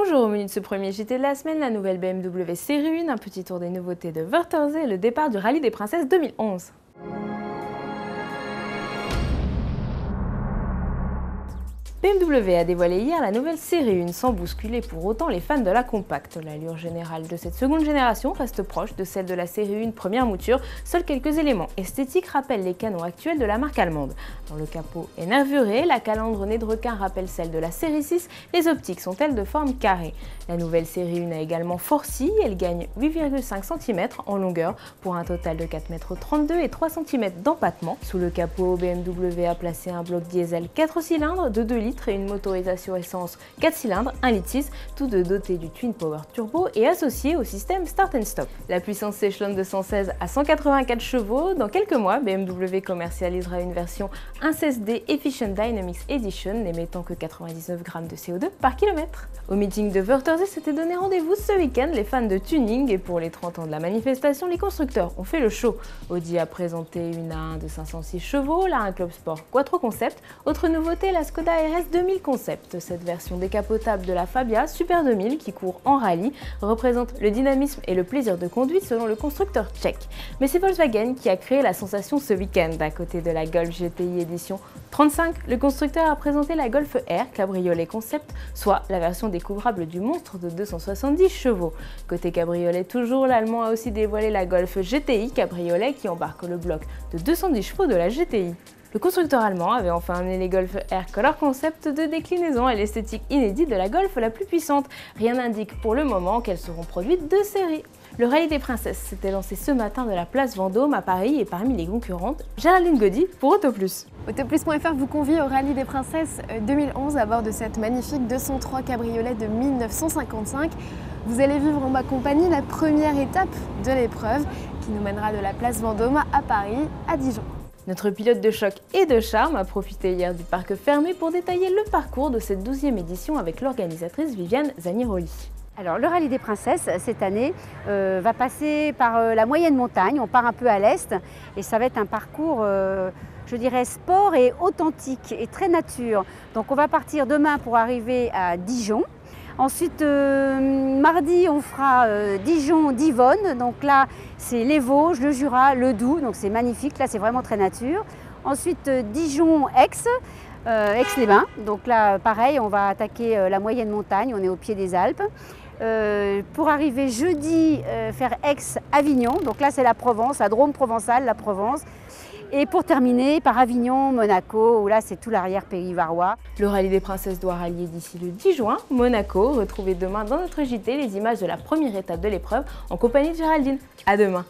Bonjour, au menu de ce premier JT de la semaine, la nouvelle BMW Série 1, un petit tour des nouveautés de Wörthersee et le départ du Rallye des Princesses 2011. BMW a dévoilé hier la nouvelle Série 1 sans bousculer pour autant les fans de la compacte. L'allure générale de cette seconde génération reste proche de celle de la Série 1 première mouture, seuls quelques éléments esthétiques rappellent les canons actuels de la marque allemande. Dans le capot est nervuré, la calandre nez de requin rappelle celle de la Série 6, les optiques sont elles de forme carrée. La nouvelle Série 1 a également forci, elle gagne 8,5 cm en longueur pour un total de 4,32 m et 3 cm d'empattement. Sous le capot, BMW a placé un bloc diesel 4 cylindres de 2 litres et une motorisation essence 4 cylindres 1,6 litre, tous deux dotés du Twin Power Turbo et associés au système Start and Stop. La puissance s'échelonne de 116 à 184 chevaux. Dans quelques mois, BMW commercialisera une version 1.6D Efficient Dynamics Edition n'émettant que 99 g de CO2 par kilomètre. Au meeting de Wörthersee s'était donné rendez-vous ce week-end les fans de tuning et pour les 30 ans de la manifestation, les constructeurs ont fait le show. Audi a présenté une A1 de 506 chevaux, la 1 Club Sport Quattro Concept. Autre nouveauté, la Skoda RS 2000 Concept. Cette version décapotable de la Fabia Super 2000 qui court en rallye représente le dynamisme et le plaisir de conduite selon le constructeur tchèque. Mais c'est Volkswagen qui a créé la sensation ce week-end. À côté de la Golf GTI édition 35, le constructeur a présenté la Golf R Cabriolet Concept, soit la version découvrable du monstre de 270 chevaux. Côté cabriolet toujours, l'Allemand a aussi dévoilé la Golf GTI Cabriolet qui embarque le bloc de 210 chevaux de la GTI. Le constructeur allemand avait enfin amené les Golf R Color Concept de déclinaison et l'esthétique inédite de la Golf la plus puissante. Rien n'indique pour le moment qu'elles seront produites de série. Le Rallye des Princesses s'était lancé ce matin de la place Vendôme à Paris et parmi les concurrentes, Géraldine Gaudy pour Autoplus. Autoplus.fr vous convie au Rallye des Princesses 2011 à bord de cette magnifique 203 cabriolet de 1955. Vous allez vivre en ma compagnie la première étape de l'épreuve qui nous mènera de la place Vendôme à Paris à Dijon. Notre pilote de choc et de charme a profité hier du parc fermé pour détailler le parcours de cette 12e édition avec l'organisatrice Viviane Zaniroli. Alors le Rallye des Princesses cette année va passer par la moyenne montagne, on part un peu à l'est et ça va être un parcours je dirais sport et authentique et très nature. Donc on va partir demain pour arriver à Dijon. Ensuite, mardi, on fera Dijon-Divonne. Donc là, c'est les Vosges, le Jura, le Doubs. Donc c'est magnifique. Là, c'est vraiment très nature. Ensuite, Dijon-Aix, Aix-les-Bains. Donc là, pareil, on va attaquer la moyenne montagne. On est au pied des Alpes. Pour arriver jeudi, faire Aix-Avignon. Donc là, c'est la Provence, la Drôme provençale, la Provence. Et pour terminer par Avignon, Monaco, où là c'est tout l'arrière-pays varois. Le Rallye des Princesses doit rallier d'ici le 10 juin Monaco. Retrouvez demain dans notre JT les images de la première étape de l'épreuve en compagnie de Géraldine. À demain.